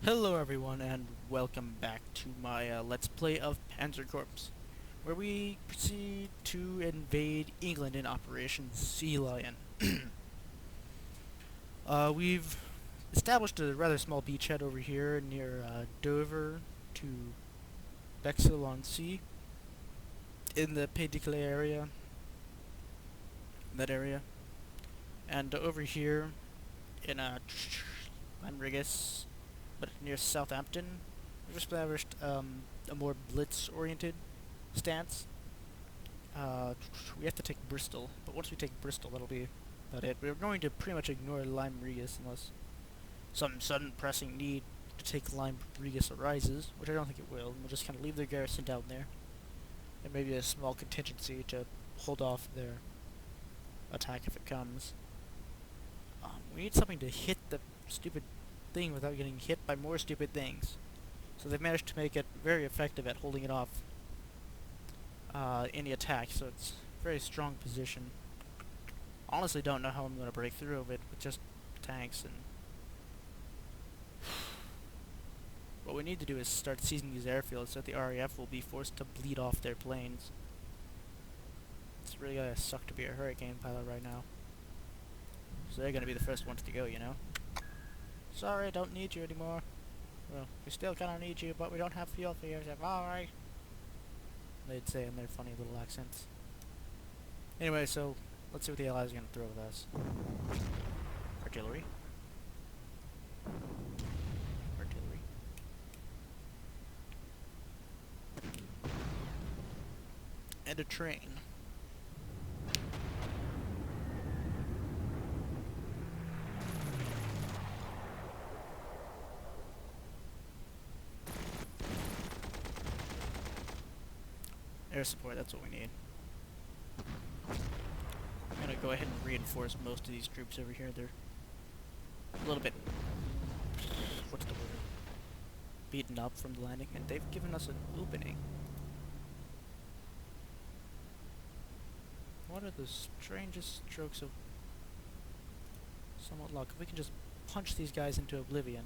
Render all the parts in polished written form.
Hello everyone and welcome back to my Let's Play of Panzer Corps, where we proceed to invade England in Operation Sea Lion. We've established a rather small beachhead over here near Dover to Bexhill-on-Sea in the Pays de Calais area, that area. And over here in Limerigus, but near Southampton, we've established a more blitz-oriented stance. We have to take Bristol, but once we take Bristol, that'll be about it. We're going to pretty much ignore Lyme Regis unless some sudden pressing need to take Lyme Regis arises, which I don't think it will. We'll just kind of leave their garrison down there, and maybe a small contingency to hold off their attack if it comes. We need something to hit the stupid thing without getting hit by more stupid things. So they've managed to make it very effective at holding it off any attack, so it's a very strong position. Honestly don't know how I'm going to break through of it with just tanks, and what we need to do is start seizing these airfields so that the RAF will be forced to bleed off their planes. It's really gonna suck to be a Hurricane pilot right now. So they're gonna be the first ones to go, you know? Sorry, I don't need you anymore. Well, we still kinda need you, but we don't have fuel for you. Alright. They'd say in their funny little accents. Anyway, so let's see what the Allies are gonna throw with us. Artillery. Artillery. And a train. Air support, that's what we need. I'm gonna go ahead and reinforce most of these troops over here. They're a little bit, what's the word, beaten up from the landing, and they've given us an opening. What are the strangest strokes of somewhat luck? If we can just punch these guys into oblivion,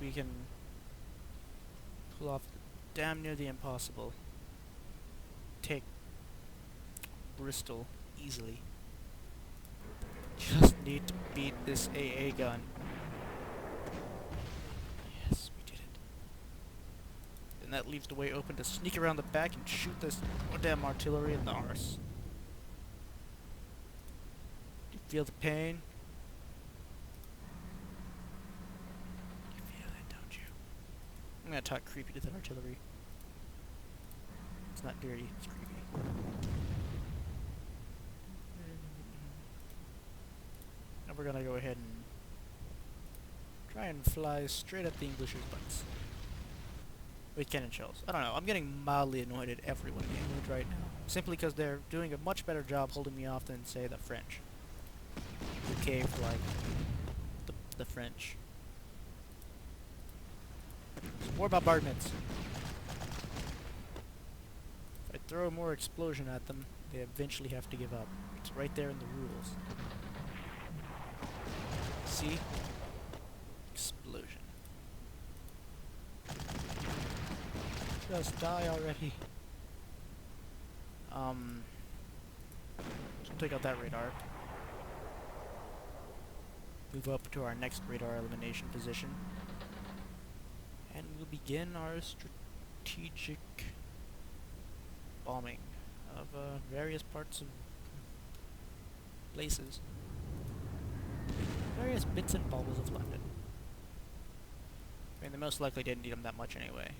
we can pull off damn near the impossible. Take Bristol easily. Just need to beat this AA gun. Yes, we did it. And that leaves the way open to sneak around the back and shoot this damn artillery in the arse. Do you feel the pain? You feel it, don't you? I'm gonna talk creepy to that artillery. It's not dirty, it's creepy. And we're gonna go ahead and try and fly straight at the English's butts. With cannon shells. I don't know, I'm getting mildly annoyed at everyone in England right now. Simply because they're doing a much better job holding me off than, say, the French. Who caved like the French. More bombardments. If I throw more explosion at them, they eventually have to give up. It's right there in the rules. See? Explosion. Just die already. So take out that radar. Move up to our next radar elimination position. And we'll begin our strategic bombing of various parts of places. Various bits and bobs of London. I mean, they most likely didn't need them that much anyway.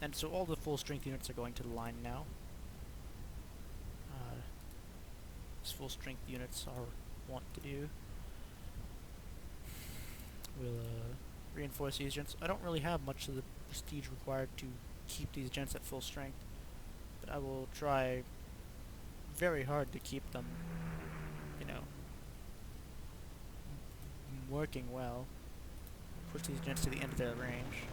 And so all the full strength units are going to the line now. As full strength units are wont to do. We'll reinforce these gents. I don't really have much of the prestige required to keep these gents at full strength, but I will try very hard to keep them, you know, working well. Push these gents to the end of their range.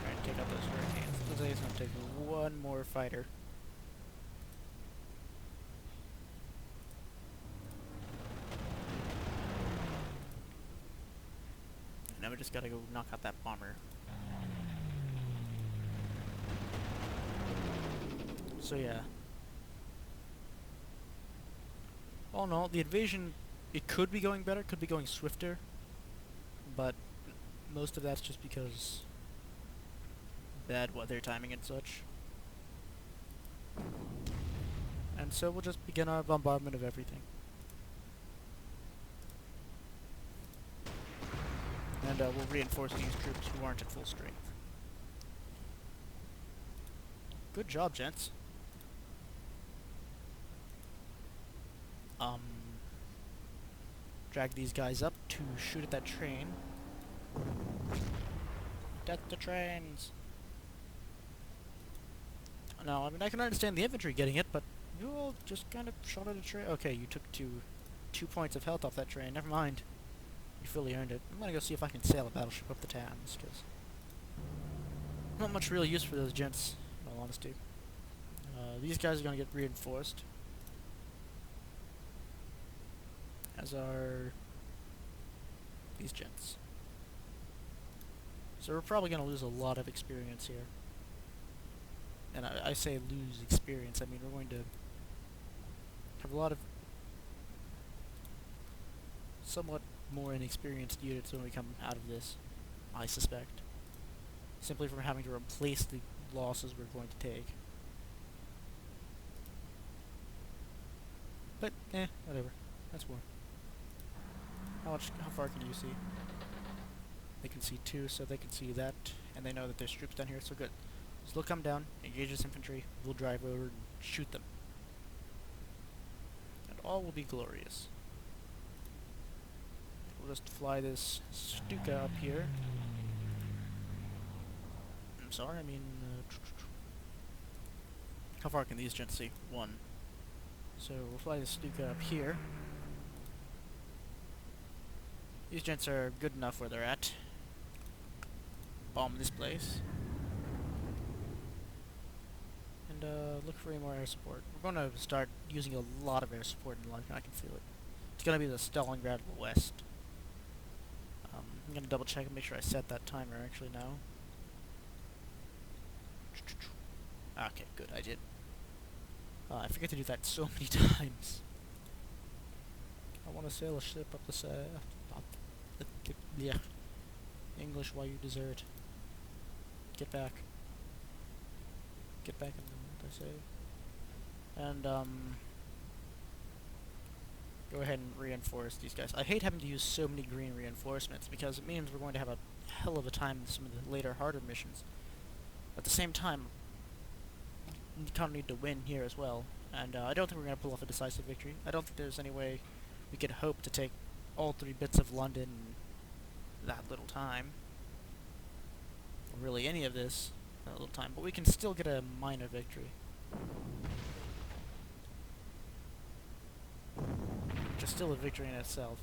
Try and take out those Hurricanes. Looks like it's gonna take one more fighter. Now we just gotta go knock out that bomber. So yeah. All in all, the invasion, it could be going better, could be going swifter, but most of that's just because bad weather timing and such. And so we'll just begin our bombardment of everything. And we'll reinforce these troops who aren't at full strength. Good job, gents. Drag these guys up to shoot at that train. Death to trains! Now, I mean, I can understand the infantry getting it, but you all just kind of shot at a train. Okay, you took two points of health off that train. Never mind. You fully earned it. I'm gonna go see if I can sail a battleship up the Thames, because not much real use for those gents, in all honesty. These guys are gonna get reinforced. As are these gents. So we're probably going to lose a lot of experience here. And I say lose experience, I mean we're going to have a lot of somewhat more inexperienced units when we come out of this, I suspect. Simply from having to replace the losses we're going to take. But, whatever. That's war. How far can you see? They can see 2, so they can see that, and they know that there's troops down here, so good. So they'll come down, engage this infantry, we'll drive over and shoot them. And all will be glorious. We'll just fly this Stuka up here. I'm sorry, I mean... how far can these gents see? 1. So we'll fly this Stuka up here. These gents are good enough where they're at. Bomb this place. And look for any more air support. We're going to start using a lot of air support in London, I can feel it. It's going to be the Stalingrad of the West. I'm going to double check and make sure I set that timer actually now. Okay, good, I did. I forget to do that so many times. I want to sail a ship up the side. Yeah. English while you desert. Get back. Get back in the I say. And, go ahead and reinforce these guys. I hate having to use so many green reinforcements, because it means we're going to have a hell of a time with some of the later, harder missions. At the same time, you kind of need to win here as well. And, I don't think we're going to pull off a decisive victory. I don't think there's any way we could hope to take all 3 bits of London in that little time. Or really any of this in that little time. But we can still get a minor victory. Which is still a victory in itself.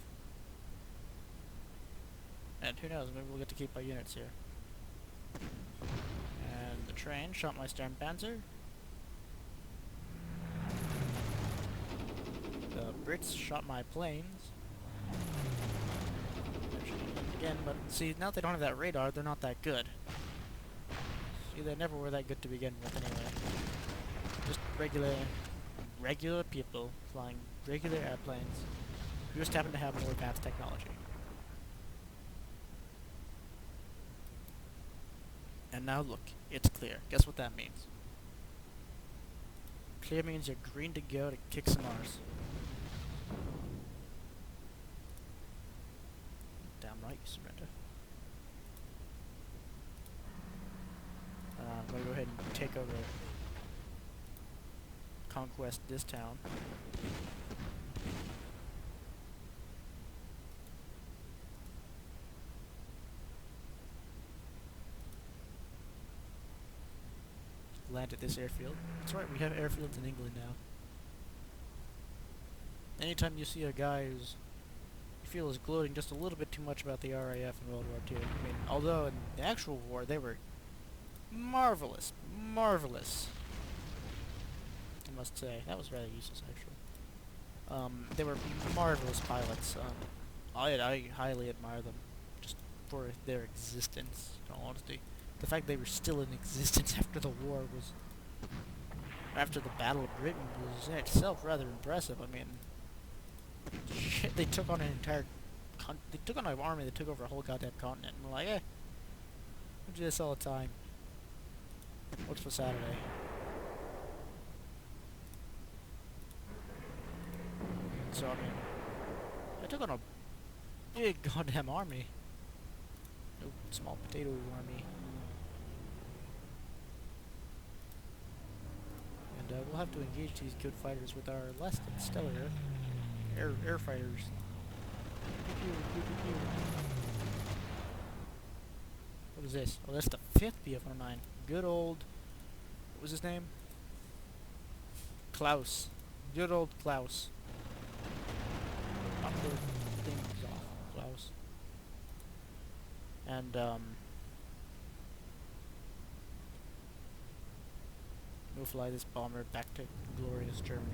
And who knows, maybe we'll get to keep our units here. And the train shot my stern Panzer. The Brits shot my planes. Again, but see, now they don't have that radar, they're not that good. See, they never were that good to begin with anyway. Just regular people flying regular airplanes who just happen to have more advanced technology. And now look, it's clear. Guess what that means? Clear means you're green to go to kick some arse. Damn right, you surrender. I'm gonna go ahead and take over, conquest this town. Land at this airfield. That's right, we have airfields in England now. Anytime you see a guy who's you feel is gloating just a little bit too much about the RAF in World War II. I mean, although in the actual war they were marvelous, marvelous. I must say, that was rather useless actually. They were marvelous pilots. I highly admire them, just for their existence, in all honesty. The fact they were still in existence after the war was... After the Battle of Britain was in itself rather impressive. I mean... Shit, they took on an entire... They took on an army that took over a whole goddamn continent. And we're like, eh. We do this all the time. What's for Saturday? So, I mean... I took on a big goddamn army. No small potato army. And we'll have to engage these good fighters with our less than stellar air fighters. What is this? Oh, that's the 5th BF-109. Good old... What was his name? Klaus. Good old Klaus. Knock their things off, Klaus. And, we'll fly this bomber back to glorious Germany.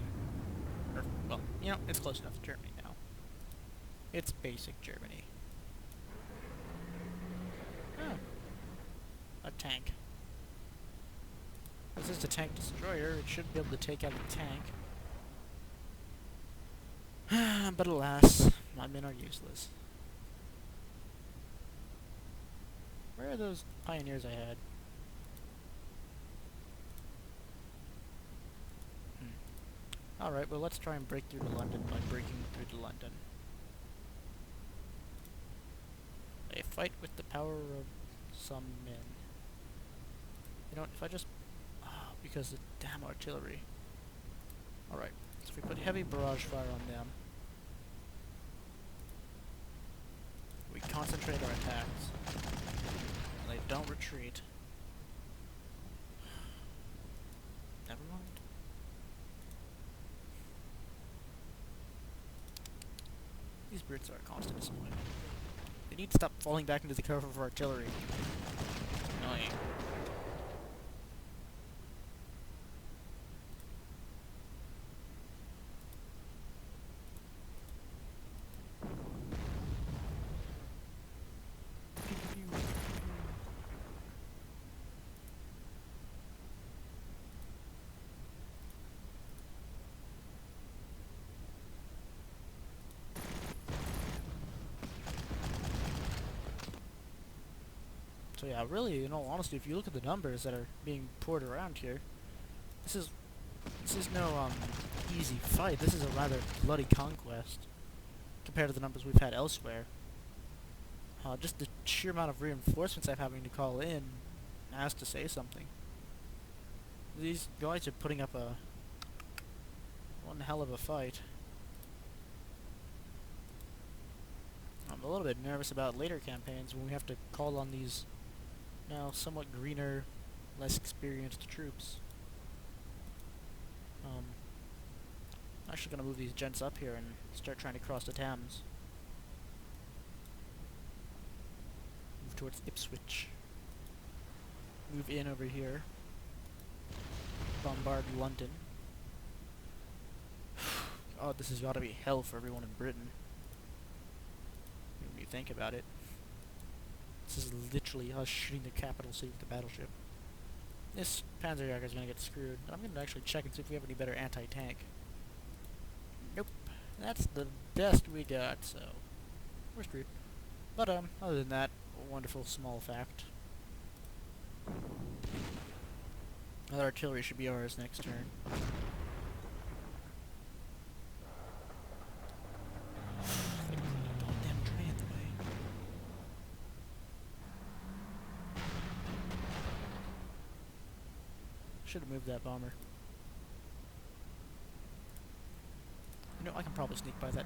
Or, well, you know, it's close enough to Germany now. It's basic Germany. Oh. A tank. This is a tank destroyer. It should be able to take out a tank. But alas, my men are useless. Where are those pioneers I had? Alright, well let's try and break through to London by breaking through to London. A fight with the power of some men. You know what, if I just... because the damn artillery. Alright, so if we put heavy barrage fire on them, we concentrate our attacks, and they don't retreat. Never mind. These Brits are a constant disappointment. They need to stop falling back into the cover of artillery. Annoying. So yeah, really, in all honesty, if you look at the numbers that are being poured around here, this is no easy fight. This is a rather bloody conquest compared to the numbers we've had elsewhere. Just the sheer amount of reinforcements I'm having to call in has to say something. These guys are putting up one hell of a fight. I'm a little bit nervous about later campaigns when we have to call on these now somewhat greener, less experienced troops. I'm actually gonna move these gents up here and start trying to cross the Thames. Move towards Ipswich. Move in over here. Bombard London. God, this has gotta be hell for everyone in Britain. When you think about it. This is literally us shooting the capital city with the battleship. This Panzer is gonna get screwed. I'm gonna actually check and see if we have any better anti-tank. Nope. That's the best we got, so we're screwed. But other than that, a wonderful small fact. That artillery should be ours next turn. Should have moved that bomber. You know, I can probably sneak by that.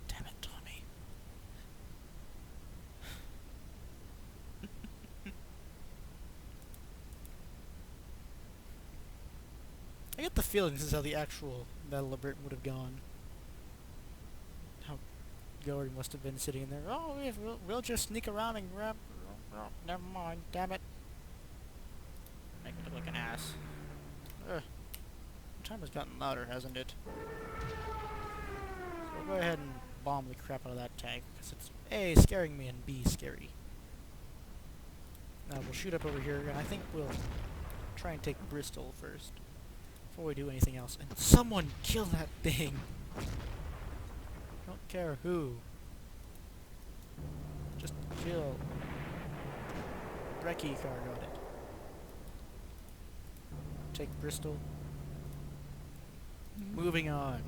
Damn it, Tommy. I get the feeling this is how the actual Battle of Britain would have gone. How Gory must have been sitting in there. Oh, we'll just sneak around and grab... Oh, never mind, damn it. Make me look like an ass. Ugh. time has gotten louder, hasn't it? So I'll go ahead and bomb the crap out of that tank, because it's A, scaring me, and B, scary. Now we'll shoot up over here, and I think we'll try and take Bristol first, before we do anything else. And someone kill that thing! Don't care who. Just kill. Recce car got it. Take Bristol. Moving on.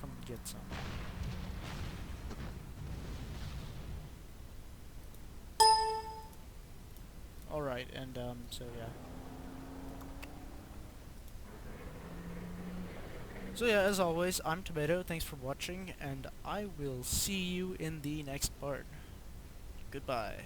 Come get some. Alright, and so yeah. So yeah, as always, I'm Tomato, thanks for watching, and I will see you in the next part. Goodbye.